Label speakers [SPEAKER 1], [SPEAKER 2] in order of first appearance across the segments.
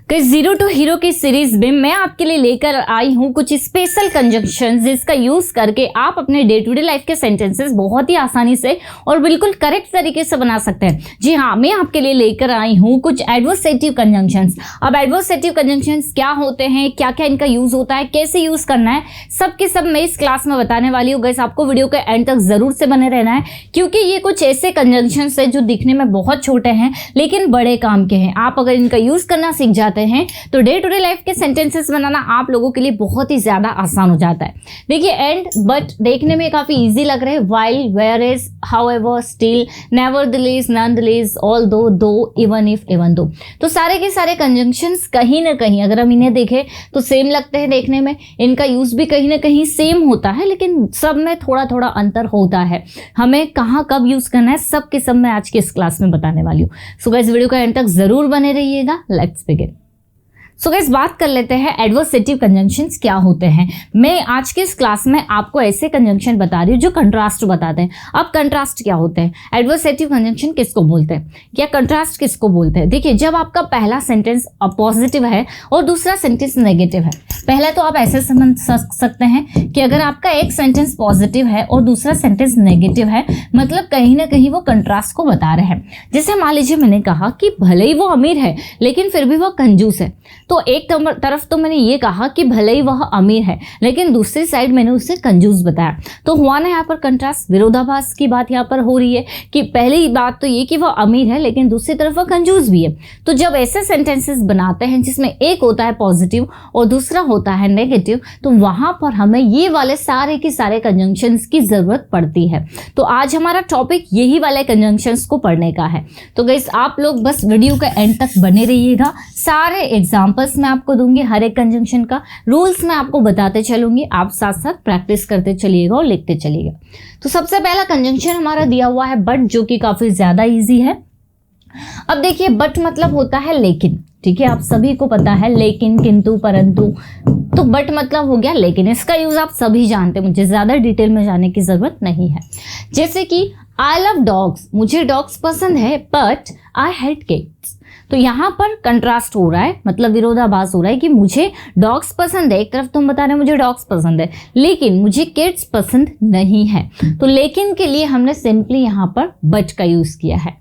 [SPEAKER 1] Zero to hero की series में मैं आपके लिए लेकर आई हूँ कुछ स्पेशल कंजंक्शन जिसका यूज करके आप अपने डे टू डे लाइफ के सेंटेंसेस बहुत ही आसानी से और बिल्कुल करेक्ट तरीके से बना सकते हैं। जी हाँ, मैं आपके लिए लेकर आई हूँ कुछ एडवर्सेटिव कंजंक्शंस। अब एडवर्सेटिव कंजंक्शंस क्या होते हैं, क्या क्या इनका यूज होता है, कैसे यूज करना है, सब के सब मैं इस क्लास में बताने वाली हूँ। गाइस आपको वीडियो के एंड तक जरूर से बने रहना है क्योंकि ये कुछ ऐसे कंजंक्शंस है जो दिखने में बहुत छोटे हैं लेकिन बड़े काम के हैं। आप अगर इनका यूज करना सीख जाते हैं तो डे टू डे लाइफ के सेंटेंसेस बनाना आप लोगों के लिए बहुत ही ज्यादा आसान हो जाता है। देखिए एंड बट देखने में काफी इजी लग रहे हैं। While, whereas, however, still, nevertheless, nonetheless, although, though, even if, even though. तो सारे के सारे कंजंक्शंस कहीं ना कहीं अगर हम इन्हें देखें तो सेम लगते हैं देखने में। इनका यूज भी कहीं ना कहीं सेम होता है लेकिन सब में थोड़ा थोड़ा अंतर होता है। हमें कहाँ कब यूज करना है सब के सब मैं आज की इस क्लास में बताने वाली हूँ। सो गाइस वीडियो का एंड तक जरूर बने रहिएगा। Let's begin. सो गाइस बात कर लेते हैं एडवर्सेटिव कंजंक्शंस क्या होते हैं। मैं आज के इस क्लास में आपको ऐसे कंजंक्शन बता रही हूँ जो कंट्रास्ट बताते हैं। अब कंट्रास्ट क्या होते हैं, एडवर्सेटिव कंजंक्शन किसको बोलते हैं या कंट्रास्ट किसको बोलते हैं। देखिए जब आपका पहला सेंटेंस पॉजिटिव है और दूसरा सेंटेंस नेगेटिव है, पहले तो आप ऐसे समझ सकते हैं कि अगर आपका एक सेंटेंस पॉजिटिव है और दूसरा सेंटेंस नेगेटिव है मतलब कहीं ना कहीं वो कंट्रास्ट को बता रहे हैं। जैसे मान लीजिए मैंने कहा कि भले ही वो अमीर है लेकिन फिर भी वो कंजूस है, तो एक तरफ तो मैंने ये कहा कि भले ही वह अमीर है लेकिन दूसरी साइड मैंने उसे कंजूस बताया। तो हुआ ना यहाँ पर कंट्रास्ट, विरोधाभास की बात यहाँ पर हो रही है कि पहली बात तो ये कि वह अमीर है लेकिन दूसरी तरफ वह कंजूस भी है। तो जब ऐसे सेंटेंसेस बनाते हैं जिसमें एक होता है पॉजिटिव और दूसरा होता है नेगेटिव तो वहां पर हमें ये वाले सारे के सारे कंजंक्शंस की जरूरत पड़ती है। तो आज हमारा टॉपिक यही वाले कंजंक्शंस को पढ़ने का है। तो गाइस आप लोग बस वीडियो के एंड तक बने रहिएगा। सारे एग्जाम्पल्स मैं आपको दूंगी, हर एक कंजंक्शन का रूल्स मैं आपको बताते चलूंगी, आप साथ साथ प्रैक्टिस करते चलिएगा और लिखते चलिएगा। तो सबसे पहला कंजंक्शन हमारा दिया हुआ है बट, जो कि काफी ज्यादा इजी है। अब देखिए बट मतलब होता है लेकिन, ठीक है, आप सभी को पता है लेकिन, किंतु, परंतु। तो बट मतलब हो गया लेकिन। इसका यूज आप सभी जानते हैं, मुझे ज्यादा डिटेल में जाने की जरूरत नहीं है। जैसे कि आई लव डॉग्स, मुझे डॉग्स पसंद है, बट आई हेट कैट्स। तो यहाँ पर कंट्रास्ट हो रहा है, मतलब विरोधाभास हो रहा है कि मुझे डॉग्स पसंद है, एक तरफ तुम बता रहे हो मुझे डॉग्स पसंद है लेकिन मुझे कैट्स पसंद नहीं है। तो लेकिन के लिए हमने सिंपली यहाँ पर बट का यूज किया है।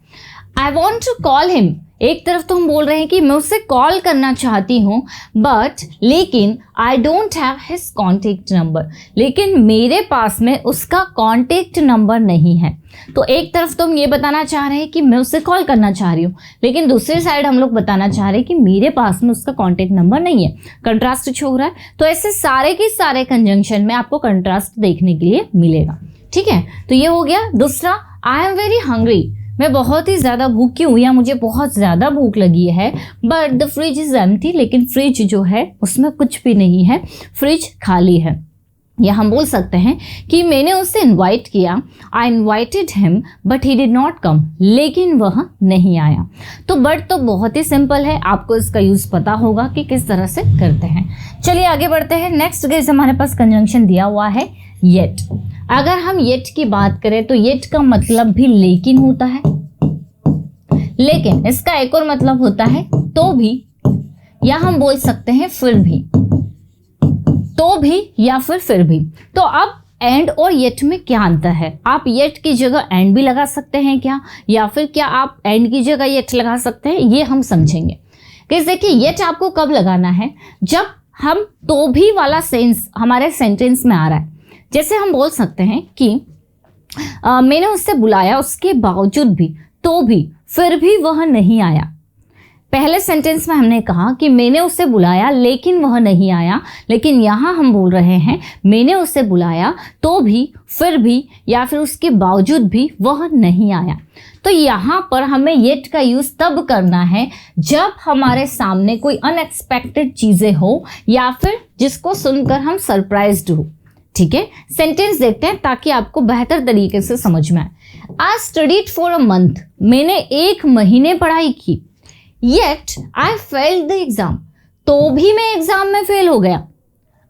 [SPEAKER 1] I want to call him, एक तरफ तो हम बोल रहे हैं कि मैं उससे कॉल करना चाहती हूँ बट लेकिन I don't have his contact number, लेकिन मेरे पास में उसका कॉन्टेक्ट नंबर नहीं है। तो एक तरफ तो हम ये बताना चाह रहे हैं कि मैं उससे कॉल करना चाह रही हूँ लेकिन दूसरी साइड हम लोग बताना चाह रहे हैं कि मेरे पास में उसका कॉन्टेक्ट नंबर नहीं है। कंट्रास्ट हो रहा है। तो ऐसे सारे के सारे कंजंक्शन में आपको कंट्रास्ट देखने के लिए मिलेगा, ठीक है। तो ये हो गया। दूसरा, आई एम वेरी हंग्री, मैं बहुत ही ज़्यादा भूखी हूँ या मुझे बहुत ज़्यादा भूख लगी है, but the fridge is empty, लेकिन फ्रिज जो है उसमें कुछ भी नहीं है, फ्रिज खाली है। या हम बोल सकते हैं कि मैंने उसे इनवाइट किया, I invited him but he did not come, लेकिन वह नहीं आया। तो बट तो बहुत ही सिंपल है, आपको इसका यूज़ पता होगा कि किस तरह से करते हैं। चलिए आगे बढ़ते हैं। नेक्स्ट गाइस हमारे पास कंजंक्शन दिया हुआ है येट। अगर हम येट की बात करें तो येट का मतलब भी लेकिन होता है, लेकिन इसका एक और मतलब होता है तो भी, या हम बोल सकते हैं फिर भी, तो भी या फिर भी। तो अब एंड और येट में क्या अंतर है, आप येट की जगह एंड भी लगा सकते हैं क्या, या फिर क्या आप एंड की जगह येट लगा सकते हैं, ये हम समझेंगे। देखिए येट आपको कब लगाना है, जब हम तो भी वाला सेंस हमारे सेंटेंस में आ रहा है। जैसे हम बोल सकते हैं कि मैंने उससे बुलाया उसके बावजूद भी, तो भी, फिर भी वह नहीं आया। पहले सेंटेंस में हमने कहा कि मैंने उसे बुलाया लेकिन वह नहीं आया, लेकिन यहाँ हम बोल रहे हैं मैंने उसे बुलाया तो भी, फिर भी या फिर उसके बावजूद भी वह नहीं आया। तो यहाँ पर हमें येट का यूज तब करना है जब हमारे सामने कोई अनएक्सपेक्टेड चीजें हो या फिर जिसको सुनकर हम सरप्राइज्ड हो, ठीक है। सेंटेंस देखते हैं ताकि आपको बेहतर तरीके से समझ में आए। I studied for a month, मैंने एक महीने पढ़ाई की, yet I failed the exam, तो भी मैं एग्जाम में फेल हो गया।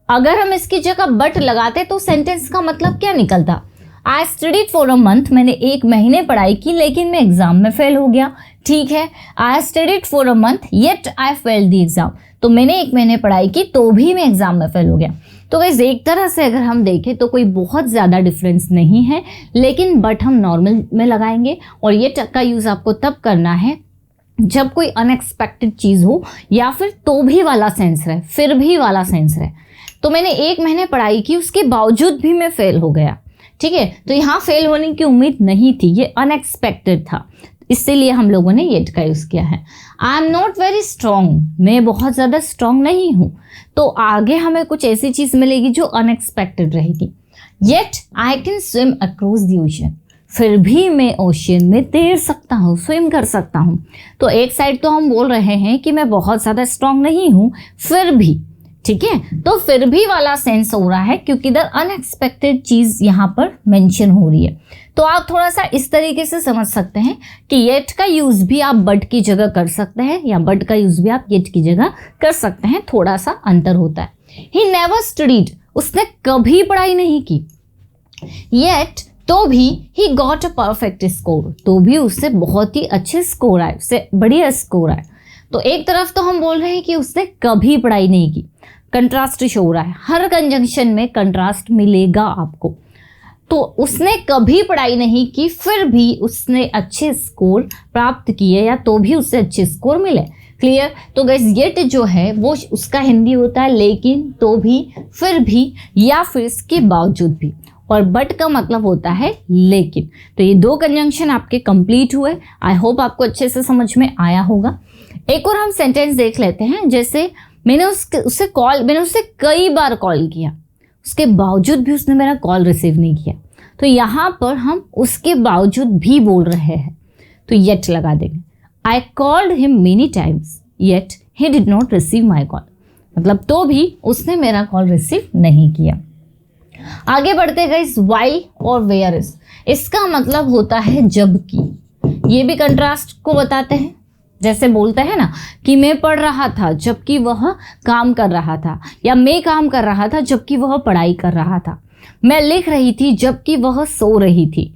[SPEAKER 1] अगर हम इसकी जगह बट लगाते तो सेंटेंस का मतलब क्या निकलता, I studied for a month, मैंने एक महीने पढ़ाई की लेकिन मैं एग्जाम में फेल हो गया, ठीक है, I studied for a month yet I failed the exam. तो मैंने 1 महीने पढ़ाई की तो भी मैं एग्जाम में फेल हो गया। तो गाइस एक तरह से अगर हम देखें तो कोई बहुत ज़्यादा डिफरेंस नहीं है, लेकिन बट हम नॉर्मल में लगाएंगे। और ये का यूज़ आपको तब करना है जब कोई अनएक्सपेक्टेड चीज़ हो, या फिर तो भी वाला सेंस रहे, फिर भी वाला सेंस रहे। तो मैंने 1 महीने पढ़ाई की, उसके बावजूद भी मैं फेल हो गया। ठीक है, तो यहाँ फेल होने की उम्मीद नहीं थी, ये अनएक्सपेक्टेड था, इसीलिए हम लोगों ने येट का यूज़ किया है। I am not very strong, मैं बहुत ज़्यादा स्ट्रॉन्ग नहीं हूँ। तो आगे हमें कुछ ऐसी चीज़ मिलेगी जो अनएक्सपेक्टेड रहेगी। Yet I can swim across the ocean, फिर भी मैं ओशियन में तैर सकता हूँ, स्विम कर सकता हूँ। तो एक साइड तो हम बोल रहे हैं कि मैं बहुत ज़्यादा स्ट्रॉन्ग नहीं हूँ, फिर भी, ठीक है, तो फिर भी वाला सेंस हो रहा है क्योंकि इधर अनएक्सपेक्टेड चीज़ यहाँ पर मेंशन हो रही है। तो आप थोड़ा सा इस तरीके से समझ सकते हैं कि येट का यूज़ भी आप बट की जगह कर सकते हैं, या बट का यूज़ भी आप येट की जगह कर सकते हैं, थोड़ा सा अंतर होता है। ही नेवर स्टडीड, उसने कभी पढ़ाई नहीं की। येट, तो भी he got a perfect score, तो भी उससे बहुत ही अच्छे स्कोर आए, उससे बढ़िया स्कोर आए। तो एक तरफ तो हम बोल रहे हैं कि उसने कभी पढ़ाई नहीं की, कंट्रास्ट शो हो रहा है, हर कंजंक्शन में कंट्रास्ट मिलेगा आपको। तो उसने कभी पढ़ाई नहीं की, फिर भी उसने अच्छे स्कोर प्राप्त किए, या तो भी उससे अच्छे स्कोर मिले। क्लियर? तो गाइस येट जो है वो उसका हिंदी होता है लेकिन, तो भी, फिर भी, या फिर इसके बावजूद भी। और बट का मतलब होता है लेकिन। तो ये 2 कंजंक्शन आपके कंप्लीट हुए। आई होप आपको अच्छे से समझ में आया होगा। एक और हम सेंटेंस देख लेते हैं। जैसे मैंने उससे कई बार कॉल किया, उसके बावजूद भी उसने मेरा कॉल रिसीव नहीं किया। तो यहाँ पर हम उसके बावजूद भी बोल रहे हैं, तो येट लगा देंगे। I called him many times yet he did not receive my call, मतलब तो भी उसने मेरा कॉल रिसीव नहीं किया। आगे बढ़ते गए, वाइल और वेयर इज, इसका मतलब होता है जबकि। ये भी कंट्रास्ट को बताते हैं। जैसे बोलते हैं ना कि मैं पढ़ रहा था जबकि वह काम कर रहा था, या मैं काम कर रहा था जबकि वह पढ़ाई कर रहा था। मैं लिख रही थी जबकि वह सो रही थी,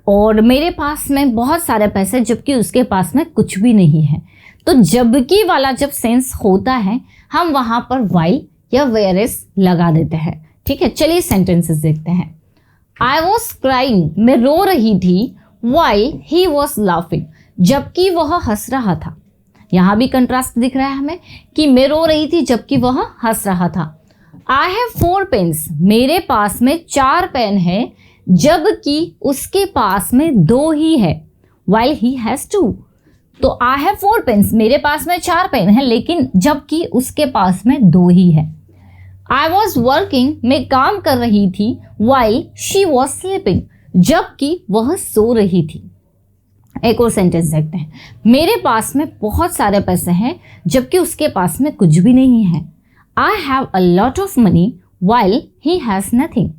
[SPEAKER 1] और मेरे पास में बहुत सारे पैसे जबकि उसके पास में कुछ भी नहीं है। तो जबकि वाला जब सेंस होता है हम वहाँ पर वाइल या वेयर इज लगा देते हैं। ठीक है, चलिए सेंटेंसेस देखते हैं। आई वॉज क्राइंग, मैं रो रही थी, वाइल ही वॉज लाफिंग, जबकि वह हंस रहा था। यहाँ भी कंट्रास्ट दिख रहा है हमें कि मैं रो रही थी जबकि वह हंस रहा था। आई हैव 4 पेन्स, मेरे पास में 4 पेन है जबकि उसके पास में 2 ही है, वाइल ही हैज 2। तो आई हैव 4 पेन्स, मेरे पास में 4 पेन है लेकिन जबकि उसके पास में 2 ही है। आई वॉज वर्किंग, मैं काम कर रही थी, वाइल शी वॉज स्लीपिंग, जबकि वह सो रही थी। एक और सेंटेंस देखते हैं। मेरे पास में बहुत सारे पैसे हैं जबकि उसके पास में कुछ भी नहीं है। I have a lot of money while he has nothing,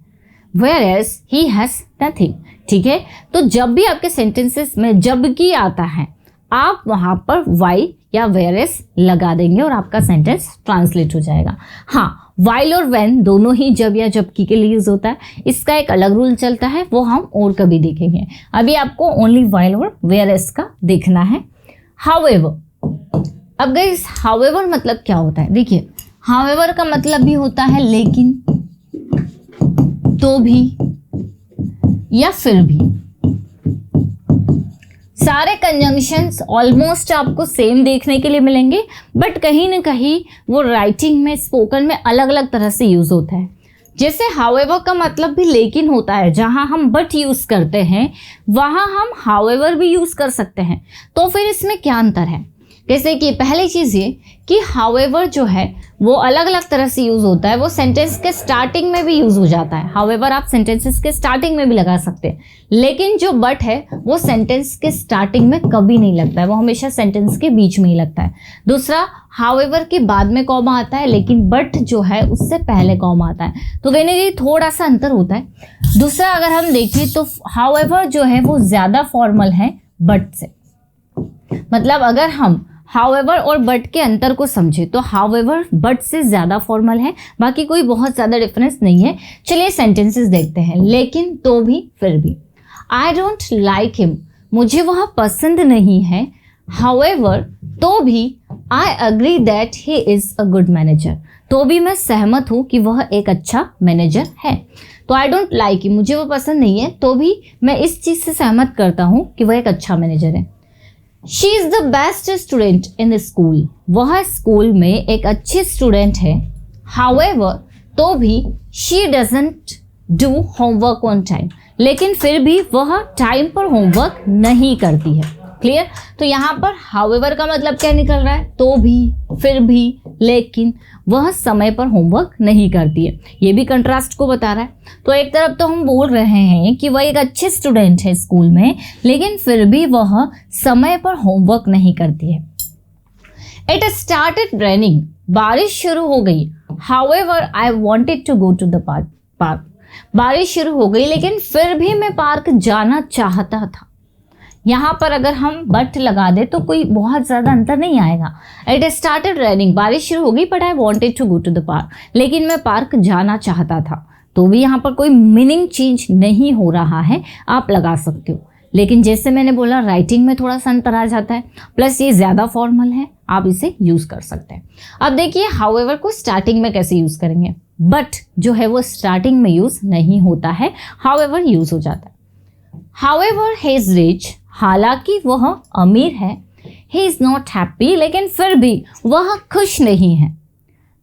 [SPEAKER 1] whereas he has nothing. ठीक है, तो जब भी आपके सेंटेंसेस में जबकि आता है आप वहाँ पर वाइल या वेयरएज लगा देंगे और आपका सेंटेंस ट्रांसलेट हो जाएगा। हाँ, वाइल और व्हेन दोनों ही जब या जबकि के लिए यूज होता है। इसका एक अलग रूल चलता है, वो हम और कभी देखेंगे। अभी आपको ओनली वाइल और वेयरएज का देखना है। हाउएवर, अब गाइस हाउएवर मतलब क्या होता है? देखिए, हाउएवर का मतलब भी होता है लेकिन, तो भी, या फिर भी। सारे कंजंक्शंस ऑलमोस्ट आपको सेम देखने के लिए मिलेंगे, बट कहीं ना कहीं वो राइटिंग में, स्पोकन में अलग अलग तरह से यूज होता है। जैसे हाउएवर का मतलब भी लेकिन होता है, जहां हम बट यूज करते हैं वहां हम हाउएवर भी यूज कर सकते हैं। तो फिर इसमें क्या अंतर है? जैसे कि पहली चीज़ ये कि हाउएवर जो है वो अलग अलग तरह से यूज़ होता है। वो सेंटेंस के स्टार्टिंग में भी यूज़ हो जाता है। हाउएवर आप सेंटेंसेस के स्टार्टिंग में भी लगा सकते हैं, लेकिन जो बट है वो सेंटेंस के स्टार्टिंग में कभी नहीं लगता है, वो हमेशा सेंटेंस के बीच में ही लगता है। दूसरा, हाउएवर के बाद में कॉमा आता है, लेकिन बट जो है उससे पहले कॉमा आता है। तो कहीं ना कहीं थोड़ा सा अंतर होता है। दूसरा, अगर हम देखें तो हाउएवर जो है वो ज़्यादा फॉर्मल है बट से। मतलब अगर हम हाउएवर और बट के अंतर को समझे तो हाउएवर बट से ज़्यादा फॉर्मल है, बाकी कोई बहुत ज़्यादा डिफरेंस नहीं है। चलिए सेंटेंसेस देखते हैं। लेकिन, तो भी, फिर भी। आई डोंट लाइक हिम, मुझे वह पसंद नहीं है। हाउएवर, तो भी I agree that he is a good manager, तो भी मैं सहमत हूँ कि वह एक अच्छा मैनेजर है। तो आई डोंट लाइक, मुझे वो पसंद नहीं है, तो भी मैं इस चीज़ से सहमत करता हूँ कि वह एक अच्छा मैनेजर है। She is the best student in the school, वह स्कूल में एक अच्छी स्टूडेंट है। हाउएवर, तो भी she doesn't do homework on time, लेकिन फिर भी वह टाइम पर होमवर्क नहीं करती है। क्लियर? तो यहाँ पर हाउएवर का मतलब क्या निकल रहा है? तो भी, फिर भी, लेकिन वह समय पर होमवर्क नहीं करती है। ये भी कंट्रास्ट को बता रहा है। तो एक तरफ तो हम बोल रहे हैं कि वह एक अच्छी स्टूडेंट है स्कूल में, लेकिन फिर भी वह समय पर होमवर्क नहीं करती है। इट स्टार्टेड रेनिंग, बारिश शुरू हो गई। However I wanted to go to the park, बारिश शुरू हो गई लेकिन फिर भी मैं पार्क जाना चाहता था। यहाँ पर अगर हम बट लगा दे तो कोई बहुत ज़्यादा अंतर नहीं आएगा। इट स्टार्टेड रेनिंग, बारिश शुरू हो गई, but I wanted to go to the park, लेकिन मैं पार्क जाना चाहता था। तो भी यहाँ पर कोई मीनिंग चेंज नहीं हो रहा है, आप लगा सकते हो। लेकिन जैसे मैंने बोला, राइटिंग में थोड़ा सा अंतर आ जाता है, प्लस ये ज़्यादा फॉर्मल है, आप इसे यूज़ कर सकते हैं। अब देखिए हाउएवर को स्टार्टिंग में कैसे यूज़ करेंगे। बट जो है वो स्टार्टिंग में यूज़ नहीं होता है, हाउएवर यूज़ हो जाता है। हाउएवर ही इज़ रिच, हालांकि वह अमीर है। ही इज़ नॉट हैप्पी, लेकिन फिर भी वह खुश नहीं है।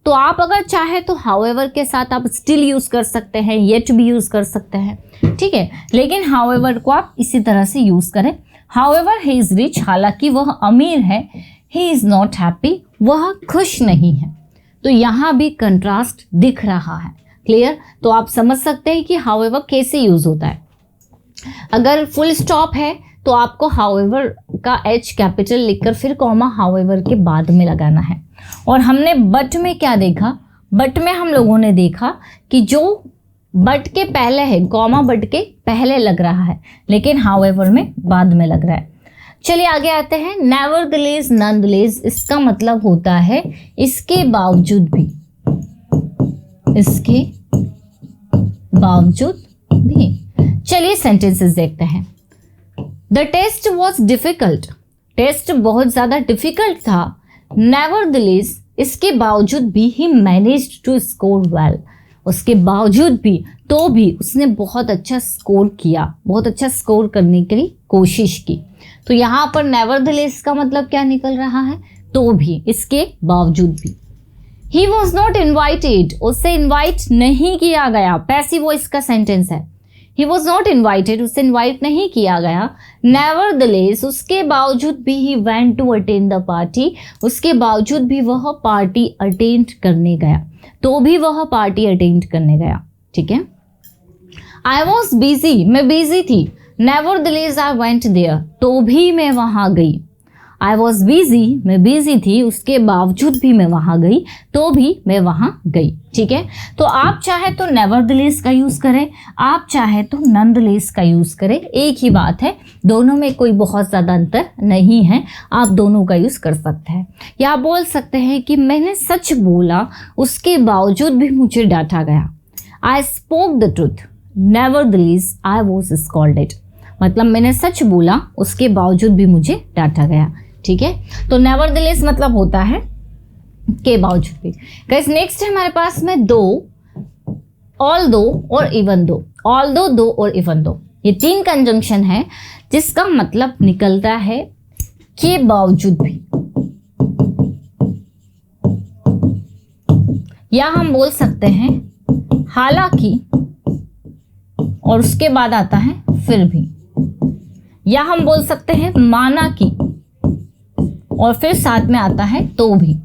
[SPEAKER 1] तो आप अगर चाहे तो हाउएवर के साथ आप स्टिल यूज़ कर सकते हैं, येट भी यूज़ कर सकते हैं, ठीक है। लेकिन हाउएवर को आप इसी तरह से यूज़ करें। हाउएवर ही इज़ रिच, हालांकि वह अमीर है। ही इज़ नॉट हैप्पी, वह खुश नहीं है। तो यहाँ भी कंट्रास्ट दिख रहा है। क्लियर? तो आप समझ सकते हैं कि हाउएवर कैसे यूज़ होता है। अगर फुल स्टॉप है तो आपको हाउएवर का एच कैपिटल लिखकर फिर कॉमा हाउएवर के बाद में लगाना है। और हमने बट में क्या देखा? बट में हम लोगों ने देखा कि जो बट के पहले है, कॉमा बट के पहले लग रहा है, लेकिन हाउएवर में बाद में लग रहा है। चलिए आगे आते हैं। नेवरदलेस, नॉनदलेस, इसका मतलब होता है इसके बावजूद भी, इसके बावजूद भी। चलिए सेंटेंसेस देखते हैं। The test was difficult, test बहुत ज़्यादा डिफिकल्ट था। नेवरदलेस, इसके बावजूद भी he managed to score well, उसके बावजूद भी, तो भी उसने बहुत अच्छा स्कोर किया, बहुत अच्छा स्कोर करने के लिए कोशिश की। तो यहाँ पर नेवरदलेस का मतलब क्या निकल रहा है? तो भी, इसके बावजूद भी। ही वॉज नॉट इन्वाइटेड, उसे इन्वाइट नहीं किया गया, पैसिव वॉइस का सेंटेंस है। ही वॉज नॉट इन्वाइटेड, उसे इन्वाइट नहीं किया गया। नेवरदलेस, उसके बावजूद भी he went to attend the party, उसके बावजूद भी वह पार्टी अटेंड करने गया, तो भी वह पार्टी अटेंड करने गया। ठीक है। आई वॉज बिजी, मैं बिजी थी। नेवरदलेस आई वेंट देयर, तो भी मैं वहाँ गई। आई वॉज बिजी, मैं बिजी थी, उसके बावजूद भी मैं वहाँ गई, तो भी मैं वहाँ गई। ठीक है। तो आप चाहे तो नेवरदलेस का यूज़ करें, आप चाहे तो नॉनदलेस का यूज़ करें, एक ही बात है, दोनों में कोई बहुत ज़्यादा अंतर नहीं है, आप दोनों का यूज़ कर सकते हैं। या आप बोल सकते हैं कि मैंने सच बोला, उसके बावजूद भी मुझे डांटा गया। I spoke the truth, nevertheless I was scolded, मतलब मैंने सच बोला, उसके बावजूद भी मुझे डांटा गया। ठीक है। तो नेवरदलेस मतलब होता है के बावजूद भी। गाइस नेक्स्ट है हमारे पास में दो, ऑल दो और इवन दो। ऑल दो और इवन दो, ये तीन कंजंक्शन है जिसका मतलब निकलता है के बावजूद भी, या हम बोल सकते हैं हालांकि, और उसके बाद आता है फिर भी, या हम बोल सकते हैं माना कि, और फिर साथ में आता है तो भी।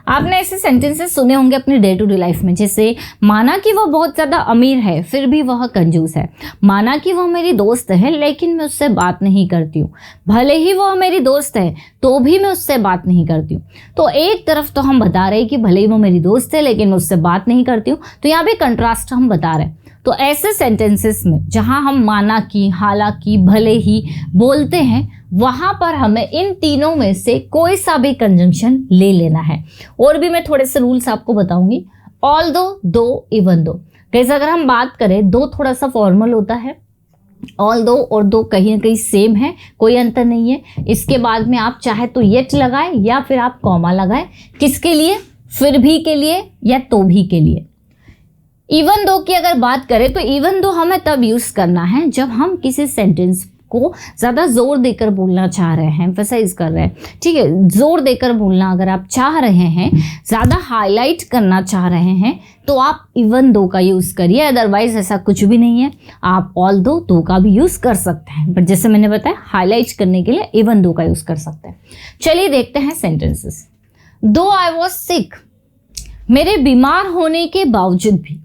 [SPEAKER 1] आपने ऐसे सेंटेंसेस सुने होंगे अपनी डे टू डे लाइफ में, जैसे माना कि वह बहुत ज़्यादा अमीर है फिर भी वह कंजूस है, माना कि वह मेरी दोस्त है लेकिन मैं उससे बात नहीं करती हूँ, भले ही वह मेरी दोस्त है तो भी मैं उससे बात नहीं करती हूँ। तो एक तरफ तो हम बता रहे हैं कि भले ही वो मेरी दोस्त है लेकिन मैं उससे बात नहीं करती हूँ, तो यहाँ भी कंट्रास्ट हम बता रहे हैं। तो ऐसे सेंटेंसेस में जहाँ हम माना कि, हालांकि, भले ही बोलते हैं, वहाँ पर हमें इन तीनों में से कोई सा भी कंजंक्शन ले लेना है। और भी मैं थोड़े से रूल्स आपको बताऊंगी। ऑल दो, इवन दो। कैसे अगर हम बात करें, दो थोड़ा सा फॉर्मल होता है, ऑल्दो और दो कहीं ना कहीं सेम है, कोई अंतर नहीं है। इसके बाद में आप चाहे तो येट लगाए या फिर आप कॉमा लगाए। किसके लिए? फिर भी के लिए या तो भी के लिए। इवन दो की अगर बात करें तो इवन दो हमें तब यूज़ करना है जब हम किसी सेंटेंस को ज़्यादा जोर देकर बोलना चाह रहे हैं, एम्फसाइज कर रहे हैं, ठीक है। जोर देकर बोलना अगर आप चाह रहे हैं, ज़्यादा हाईलाइट करना चाह रहे हैं, तो आप इवन दो का यूज़ करिए। अदरवाइज ऐसा कुछ भी नहीं है, आप ऑल दो का भी यूज़ कर सकते हैं, बट जैसे मैंने बताया हाईलाइट करने के लिए इवन दो का यूज़ कर सकते हैं। चलिए देखते हैं सेंटेंसेस। दो आई वॉज सिक, मेरे बीमार होने के बावजूद भी,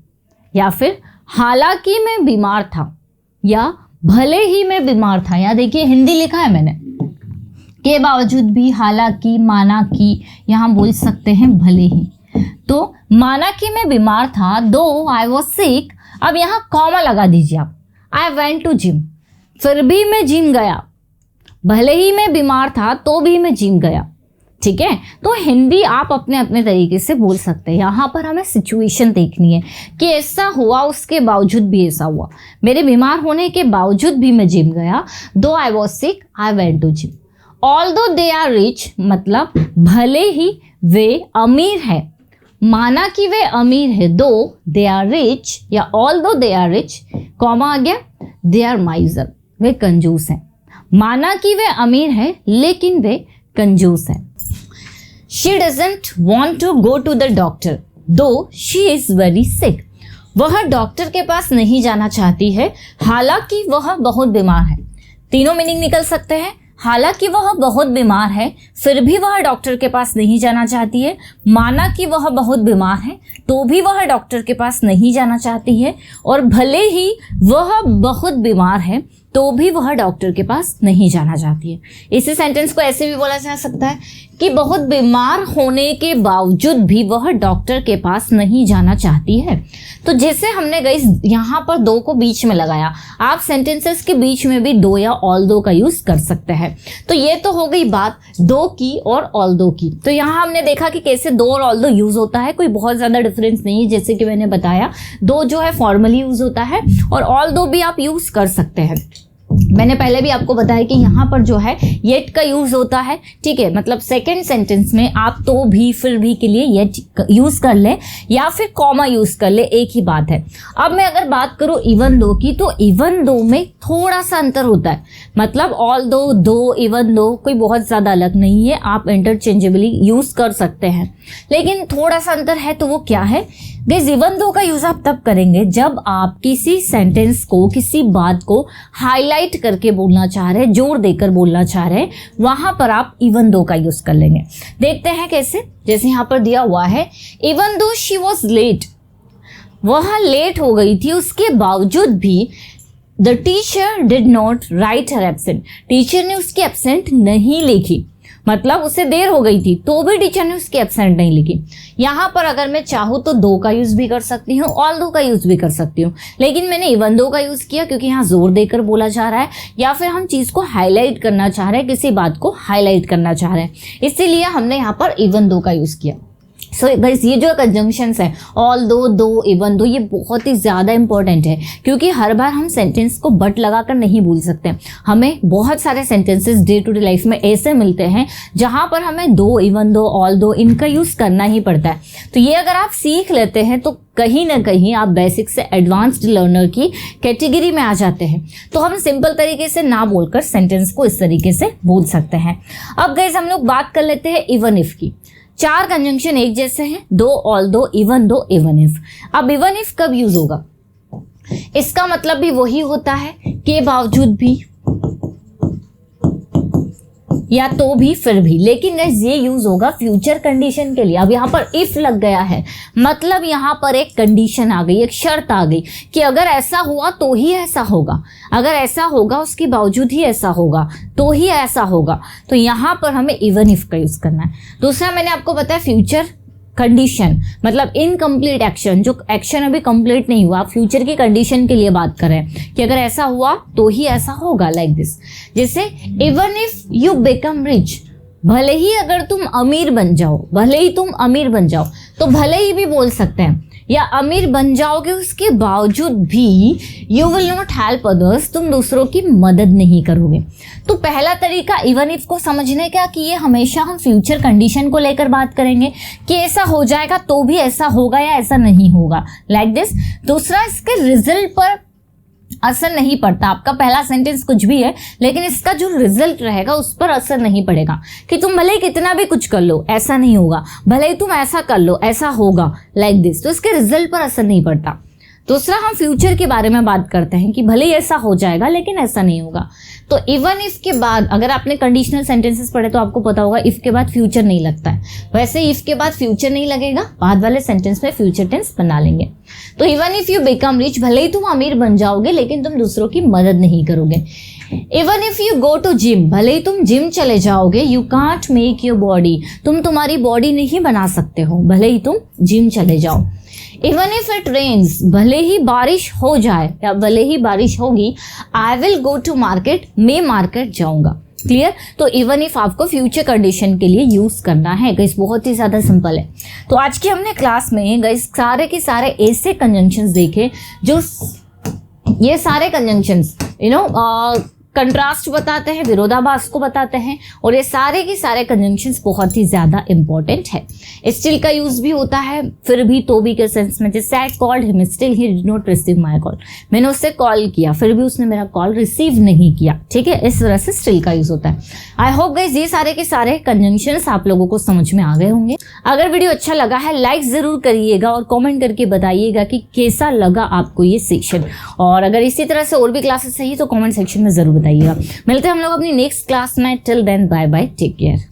[SPEAKER 1] या फिर हालांकि मैं बीमार था, या भले ही मैं बीमार था। यहाँ देखिए हिंदी लिखा है मैंने, के बावजूद भी, हालांकि, माना कि, यहाँ बोल सकते हैं भले ही। तो माना कि मैं बीमार था, दो आई वॉज सिक, अब यहाँ कॉमा लगा दीजिए आप। आई वेंट टू जिम, फिर भी मैं जिम गया। भले ही मैं बीमार था तो भी मैं जिम गया, ठीक है। तो हिंदी आप अपने अपने तरीके से बोल सकते हैं। यहाँ पर हमें सिचुएशन देखनी है कि ऐसा हुआ, उसके बावजूद भी ऐसा हुआ। मेरे बीमार होने के बावजूद भी मैं जिम गया। Though I was sick I went to gym. Although they are rich, मतलब भले ही वे अमीर है। माना कि वे अमीर है, दो दे आर रिच या although they are rich, comma आ गया, दे आर माइजर, वे कंजूस हैं। माना कि वे अमीर है लेकिन वे कंजूस हैं। She doesn't want to go to the doctor, though she is very sick. वह डॉक्टर के पास नहीं जाना चाहती है, हालांकि वह बहुत बीमार है। तीनों मीनिंग निकल सकते हैं। हालांकि वह बहुत बीमार है, फिर भी वह डॉक्टर के पास नहीं जाना चाहती है। माना कि वह बहुत बीमार है, तो भी वह डॉक्टर के पास नहीं जाना चाहती है। और भले ही वह बहुत बीमार है, तो भी वह डॉक्टर के पास नहीं जाना चाहती है। इसी सेंटेंस को ऐसे भी बोला जा सकता है कि बहुत बीमार होने के बावजूद भी वह डॉक्टर के पास नहीं जाना चाहती है। तो जैसे हमने गाइस यहाँ पर दो को बीच में लगाया, आप सेंटेंसेस के बीच में भी दो या ऑल दो का यूज़ कर सकते हैं। तो ये तो हो गई बात दो की और ऑल दो की। तो यहाँ हमने देखा कि कैसे दो और ऑल दो यूज़ होता है, कोई बहुत ज़्यादा डिफरेंस नहीं है। जैसे कि मैंने बताया, दो जो है फॉर्मली यूज़ होता है और ऑल दो भी आप यूज़ कर सकते हैं। मैंने पहले भी आपको बताया कि यहाँ पर जो है येट का यूज होता है, ठीक है। मतलब सेकंड सेंटेंस में आप तो भी, फिर भी के लिए येट यूज कर ले या फिर कॉमा यूज कर ले, एक ही बात है। अब मैं अगर बात करूँ इवन दो की, तो इवन दो में थोड़ा सा अंतर होता है। मतलब ऑल दो, दो, इवन दो कोई बहुत ज़्यादा अलग नहीं है, आप इंटरचेंजेबली यूज कर सकते हैं। लेकिन थोड़ा सा अंतर है, तो वो क्या है गाइस? इवन दो का यूज आप तब करेंगे जब आप किसी सेंटेंस को, किसी बात को हाईलाइट करके बोलना चाह रहे हैं, जोर देकर बोलना चाह रहे हैं, वहां पर आप इवन दो का यूज कर लेंगे। देखते हैं कैसे। जैसे यहाँ पर दिया हुआ है, even though she was late, वह लेट हो गई थी, उसके बावजूद भी the teacher did not write her absent, teacher ने उसकी एब्सेंट नहीं लिखी। मतलब उसे देर हो गई थी तो भी टीचर ने उसकी एब्सेंट नहीं लिखी। यहाँ पर अगर मैं चाहूँ तो दो का यूज़ भी कर सकती हूँ, ऑल दो का यूज़ भी कर सकती हूँ, लेकिन मैंने इवन दो का यूज़ किया क्योंकि यहाँ जोर देकर बोला जा रहा है या फिर हम चीज़ को हाईलाइट करना चाह रहे हैं, किसी बात को हाईलाइट करना चाह रहे हैं, इसीलिए हमने यहाँ पर इवन दो का यूज़ किया। सो गाइस ये जो कंजंक्शंस हैं, ऑल दो, दो, इवन दो, ये बहुत ही ज़्यादा इंपॉर्टेंट है क्योंकि हर बार हम सेंटेंस को बट लगाकर नहीं बोल सकते। हमें बहुत सारे sentences day to day life में ऐसे मिलते हैं जहाँ पर हमें दो, इवन दो, ऑल दो, इनका यूज़ करना ही पड़ता है। तो ये अगर आप सीख लेते हैं तो कहीं ना कहीं आप बेसिक से एडवांस्ड लर्नर की कैटेगरी में आ जाते हैं। तो हम सिंपल तरीके से ना बोलकर सेंटेंस को इस तरीके से बोल सकते हैं। अब गाइस हम लोग बात कर लेते हैं इवन इफ की। चार कंजंक्शन एक जैसे हैं, दो, ऑल दो, इवन इफ। अब इवन इफ कब यूज होगा? इसका मतलब भी वही होता है, के बावजूद भी या तो भी, फिर भी। लेकिन गाइस ये यूज होगा फ्यूचर कंडीशन के लिए। अब यहाँ पर इफ लग गया है, मतलब यहाँ पर एक कंडीशन आ गई, एक शर्त आ गई कि अगर ऐसा हुआ तो ही ऐसा होगा, अगर ऐसा होगा उसके बावजूद ही ऐसा होगा, तो ही ऐसा होगा। तो यहाँ पर हमें इवन इफ का यूज करना है। दूसरा मैंने आपको बताया फ्यूचर कंडीशन, मतलब इनकम्प्लीट एक्शन, जो एक्शन अभी कंप्लीट नहीं हुआ, फ्यूचर की कंडीशन के लिए बात करें कि अगर ऐसा हुआ तो ही ऐसा होगा, लाइक दिस। जैसे even if you become rich, भले ही अगर तुम अमीर बन जाओ, भले ही तुम अमीर बन जाओ, तो भले ही भी बोल सकते हैं, या अमीर बन जाओगे उसके बावजूद भी you will not help others, तुम दूसरों की मदद नहीं करोगे। तो पहला तरीका इवन इफ को समझने का कि ये हमेशा हम फ्यूचर कंडीशन को लेकर बात करेंगे कि ऐसा हो जाएगा तो भी ऐसा होगा या ऐसा नहीं होगा, लाइक दिस। दूसरा, इसके रिजल्ट पर असर नहीं पड़ता। आपका पहला सेंटेंस कुछ भी है लेकिन इसका जो रिजल्ट रहेगा उस पर असर नहीं पड़ेगा कि तुम भले ही कितना भी कुछ कर लो ऐसा नहीं होगा, भले ही तुम ऐसा कर लो ऐसा होगा, लाइक दिस। तो इसके रिजल्ट पर असर नहीं पड़ता। दूसरा, हम फ्यूचर के बारे में बात करते हैं कि भले ही ऐसा हो जाएगा लेकिन ऐसा नहीं होगा। तो इवन इफ के बाद, अगर आपने कंडीशनल सेंटेंसेस पढ़े तो आपको पता होगा इफ के बाद फ्यूचर नहीं लगता है, वैसे इफ के बाद फ्यूचर नहीं लगेगा, बाद वाले सेंटेंस में फ्यूचर टेंस बना लेंगे। तो even if you become rich, भले ही तुम अमीर बन जाओगे लेकिन तुम दूसरों की मदद नहीं करोगे। Even if you go to gym, भले ही तुम जिम चले जाओगे, you can't make your body, तुम तुम्हारी बॉडी नहीं बना सकते हो, भले ही तुम जिम चले जाओ। इवन इफ इट रेन्स, भले ही बारिश हो जाए या भले ही बारिश होगी, I will go to market, मैं मार्केट जाऊंगा। क्लियर? तो इवन इफ आपको फ्यूचर कंडीशन के लिए यूज करना है गाइस, बहुत ही ज्यादा सिंपल है। तो आज की हमने क्लास में गाइस सारे के सारे ऐसे कंजंक्शंस देखे जो ये सारे कंजंक्शंस कंट्रास्ट बताते हैं, विरोधाभास को बताते हैं, और ये सारे के सारे कंजंक्शंस बहुत ही ज़्यादा इंपॉर्टेंट है। स्टिल का यूज भी होता है फिर भी तो भी के सेंस में, जैसे I called him still he did not receive my call, मैंने उससे कॉल किया फिर भी उसने मेरा कॉल रिसीव नहीं किया। ठीक है, इस तरह से स्टिल का यूज होता है। आई होप गाइस ये सारे के सारे कंजंक्शंस आप लोगों को समझ में आ गए होंगे। अगर वीडियो अच्छा लगा है लाइक ज़रूर करिएगा और कॉमेंट करके बताइएगा कि कैसा लगा आपको ये सेक्शन, और अगर इसी तरह से और भी क्लासेस चाहिए तो कॉमेंट सेक्शन में ज़रूर बताइएगा। मिलते हैं हम लोग अपनी नेक्स्ट क्लास में। Till then bye bye, take care.